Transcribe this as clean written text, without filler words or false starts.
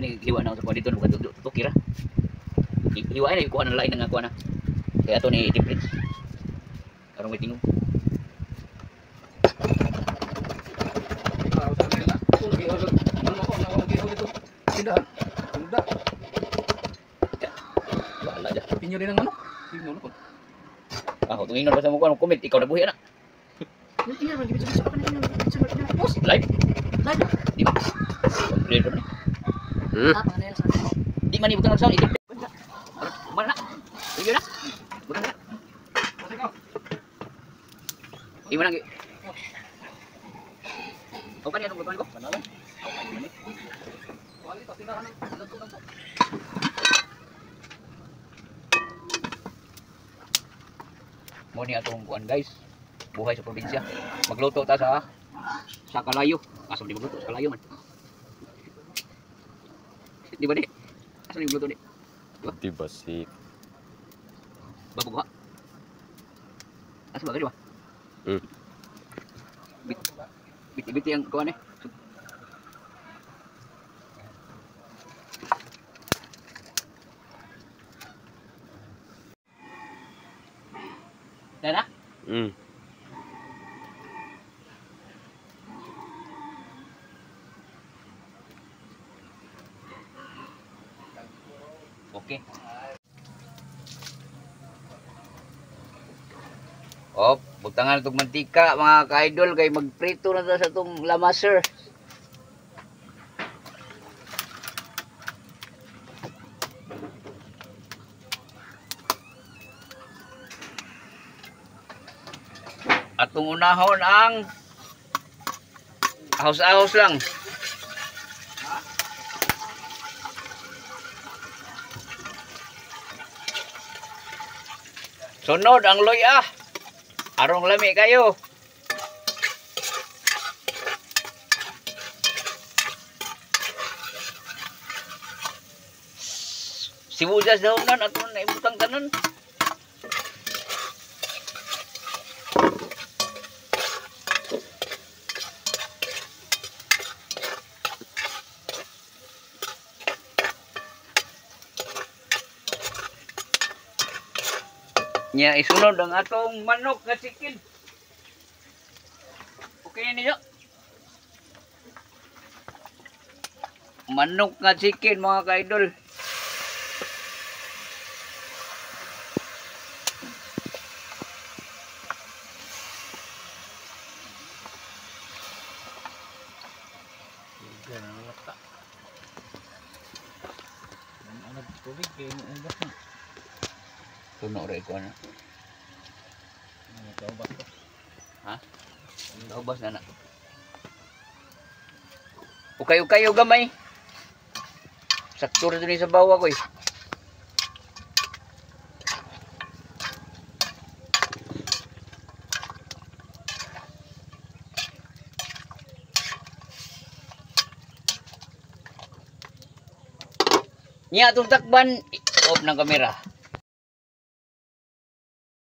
kuan ni liwa na sa kuan dito bukan tukira. Liwa na kuan ang lain nga kuan na. Kaya ato ni tipid. Karong may tingog. Wala dyan. Pinyo rin ang ano? Pinyo na po. Ako, tungin na ba sa mukha ng comment, ikaw nabuhi na. Post, live? Live? Di ba? Clear naman eh. Di man ibutang nagsaw, itip. Mana na? Tingin na? Butang na? Iwan lagi. O kanina itong butuan ko? Panalan? O kanina eh. Mo ni atong kuan guys. Buhay sa probinsya. Magluto ta sa kalayo. Kaso di magluto sa kalayo man. Di ba di? Asa ni magluto di? Di ba si Babog ha? Asa ba di ba? Biti yang kuan eh. Dah? Okay. Oh, butangan itong mantika mga ka-idol kay magprito na sa itong lamaser. Atong unahon ang ahos-ahos lang. Sunod ang loya. Arong lami kayo. Sibuyas daw nan at na ibutang tanan. Nya isunod ang atong manok nga chicken. Okay ninyo. Manok nga chicken mga ka-idol. Tuno rin ko na. Ha? Naubas na na. Ukay-ukay o gamay. Sakto rin sa bawa ko eh. Nya itong takban, off ng kamera.